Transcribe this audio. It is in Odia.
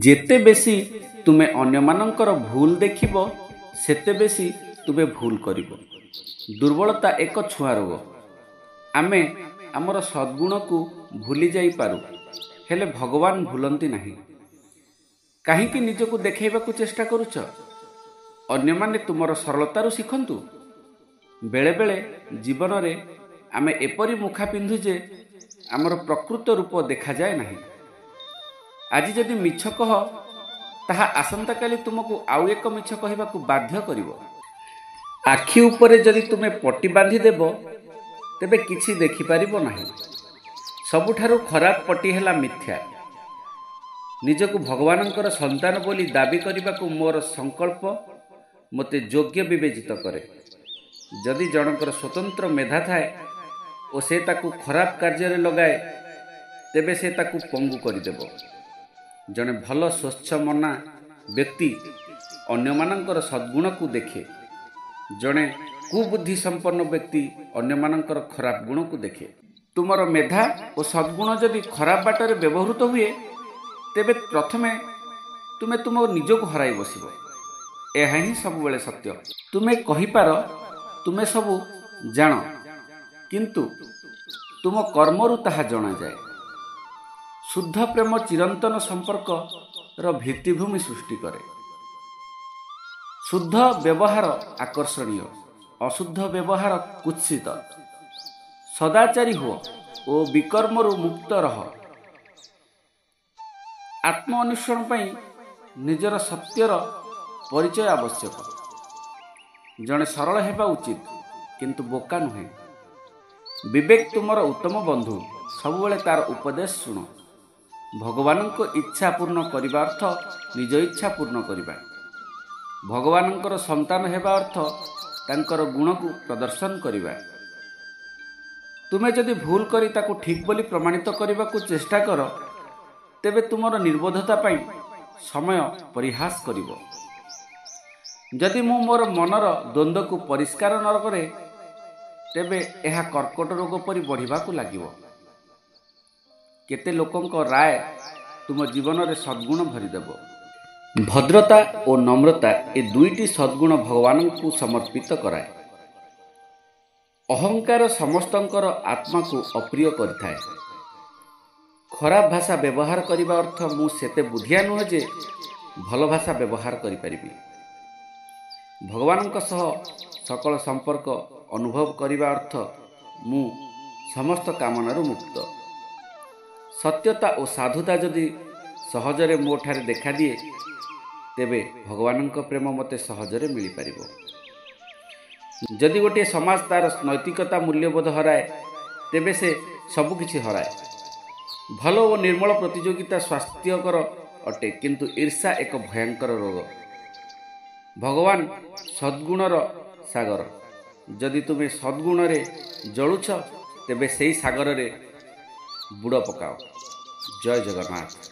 ଯେତେ ବେଶୀ ତୁମେ ଅନ୍ୟମାନଙ୍କର ଭୁଲ ଦେଖିବ ସେତେ ବେଶୀ ତୁମେ ଭୁଲ କରିବ। ଦୁର୍ବଳତା ଏକ ଛୁଆଁ ରୋଗ। ଆମେ ଆମର ସଦ୍ଗୁଣକୁ ଭୁଲି ଯାଇପାରୁ, ହେଲେ ଭଗବାନ ଭୁଲନ୍ତି ନାହିଁ। କାହିଁକି ନିଜକୁ ଦେଖାଇବାକୁ ଚେଷ୍ଟା କରୁଛ? ଅନ୍ୟମାନେ ତୁମର ସରଳତାରୁ ଶିଖନ୍ତୁ। ବେଳେବେଳେ ଜୀବନରେ ଆମେ ଏପରି ମୁଖା ପିନ୍ଧୁ ଯେ ଆମର ପ୍ରକୃତ ରୂପ ଦେଖାଯାଏ ନାହିଁ। ଆଜି ଯଦି ମିଛ କହ, ତାହା ଆସନ୍ତାକାଲି ତୁମକୁ ଆଉ ଏକ ମିଛ କହିବାକୁ ବାଧ୍ୟ କରିବ। ଆଖି ଉପରେ ଯଦି ତୁମେ ପଟି ବାନ୍ଧିଦେବ, ତେବେ କିଛି ଦେଖିପାରିବ ନାହିଁ। ସବୁଠାରୁ ଖରାପ ପଟି ହେଲା ମିଥ୍ୟା। ନିଜକୁ ଭଗବାନଙ୍କର ସନ୍ତାନ ବୋଲି ଦାବି କରିବାକୁ ମୋର ସଂକଳ୍ପ ମୋତେ ଯୋଗ୍ୟ ବିବେଚିତ କରେ। ଯଦି ଜଣଙ୍କର ସ୍ୱତନ୍ତ୍ର ମେଧା ଥାଏ ଓ ସେ ତାକୁ ଖରାପ କାର୍ଯ୍ୟରେ ଲଗାଏ, ତେବେ ସେ ତାକୁ ପଙ୍ଗୁ କରିଦେବ। ଜଣେ ଭଲ ସ୍ୱଚ୍ଛ ମନା ବ୍ୟକ୍ତି ଅନ୍ୟମାନଙ୍କର ସଦ୍ଗୁଣକୁ ଦେଖେ। ଜଣେ କୁବୁଦ୍ଧି ସମ୍ପନ୍ନ ବ୍ୟକ୍ତି ଅନ୍ୟମାନଙ୍କର ଖରାପ ଗୁଣକୁ ଦେଖେ। ତୁମର ମେଧା ଓ ସଦ୍ଗୁଣ ଯଦି ଖରାପ ବାଟରେ ବ୍ୟବହୃତ ହୁଏ, ତେବେ ପ୍ରଥମେ ତୁମ ନିଜକୁ ହରାଇ ବସିବ। ଏହା ହିଁ ସବୁବେଳେ ସତ୍ୟ। ତୁମେ କହିପାର ତୁମେ ସବୁ ଜାଣ, କିନ୍ତୁ ତୁମ କର୍ମରୁ ତାହା ଜଣାଯାଏ। ଶୁଦ୍ଧ ପ୍ରେମ ଚିରନ୍ତନ ସମ୍ପର୍କର ଭିତ୍ତିଭୂମି ସୃଷ୍ଟି କରେ। ଶୁଦ୍ଧ ବ୍ୟବହାର ଆକର୍ଷଣୀୟ, ଅଶୁଦ୍ଧ ବ୍ୟବହାର କୁତ୍ସିତ। ସଦାଚାରୀ ହୁଅ ଓ ବିକର୍ମରୁ ମୁକ୍ତ ରହ। ଆତ୍ମ ଅନୁସରଣ ପାଇଁ ନିଜର ସତ୍ୟର ପରିଚୟ ଆବଶ୍ୟକ। ଜଣେ ସରଳ ହେବା ଉଚିତ, କିନ୍ତୁ ବୋକା ନୁହେଁ। ବିବେକ ତୁମର ଉତ୍ତମ ବନ୍ଧୁ। ସବୁବେଳେ ତାର ଉପଦେଶ ଶୁଣ। ଭଗବାନଙ୍କ ଇଚ୍ଛା ପୂର୍ଣ୍ଣ କରିବା ଅର୍ଥ ନିଜ ଇଚ୍ଛା ପୂର୍ଣ୍ଣ କରିବା। ଭଗବାନଙ୍କର ସନ୍ତାନ ହେବା ଅର୍ଥ ତାଙ୍କର ଗୁଣକୁ ପ୍ରଦର୍ଶନ କରିବା। ତୁମେ ଯଦି ଭୁଲ କରି ତାକୁ ଠିକ୍ ବୋଲି ପ୍ରମାଣିତ କରିବାକୁ ଚେଷ୍ଟା କର, ତେବେ ତୁମର ନିର୍ବୋଧତା ପାଇଁ ସମୟ ପରିହାସ କରିବ। ଯଦି ମୁଁ ମୋର ମନର ଦ୍ୱନ୍ଦ୍ୱକୁ ପରିଷ୍କାର ନ କରେ, ତେବେ ଏହା କର୍କଟ ରୋଗ ପରି ବଢ଼ିବାକୁ ଲାଗିବ। କେତେ ଲୋକଙ୍କ ରାୟ ତୁମ ଜୀବନରେ ସଦ୍ଗୁଣ ଭରିଦେବ। ଭଦ୍ରତା ଓ ନମ୍ରତା ଏ ଦୁଇଟି ସଦ୍ଗୁଣ ଭଗବାନଙ୍କୁ ସମର୍ପିତ କରାଏ। ଅହଙ୍କାର ସମସ୍ତଙ୍କର ଆତ୍ମାକୁ ଅପ୍ରିୟ କରିଥାଏ। ଖରାପ ଭାଷା ବ୍ୟବହାର କରିବା ଅର୍ଥ ମୁଁ ସେତେ ବୁଦ୍ଧିଆ ନୁହେଁ ଯେ ଭଲ ଭାଷା ବ୍ୟବହାର କରିପାରିବି। ଭଗବାନଙ୍କ ସହ ସକଳ ସମ୍ପର୍କ ଅନୁଭବ କରିବା ଅର୍ଥ ମୁଁ ସମସ୍ତ କାମନାରୁ ମୁକ୍ତ। ସତ୍ୟତା ଓ ସାଧୁତା ଯଦି ସହଜରେ ମୋ ଠାରେ ଦେଖାଦିଏ, ତେବେ ଭଗବାନଙ୍କ ପ୍ରେମ ମୋତେ ସହଜରେ ମିଳିପାରିବ। ଯଦି ଗୋଟିଏ ସମାଜ ତାର ନୈତିକତା ମୂଲ୍ୟବୋଧ ହରାଏ, ତେବେ ସେ ସବୁକିଛି ହରାଏ। ଭଲ ଓ ନିର୍ମଳ ପ୍ରତିଯୋଗିତା ସ୍ୱାସ୍ଥ୍ୟକର ଅଟେ, କିନ୍ତୁ ଈର୍ଷା ଏକ ଭୟଙ୍କର ରୋଗ। ଭଗବାନ ସଦ୍ଗୁଣର ସାଗର। ଯଦି ତୁମେ ସଦ୍ଗୁଣରେ ଜଳୁଛ, ତେବେ ସେହି ସାଗରରେ ବୁଡ଼ ପକାଅ। ଜୟ ଜଗନ୍ନାଥ।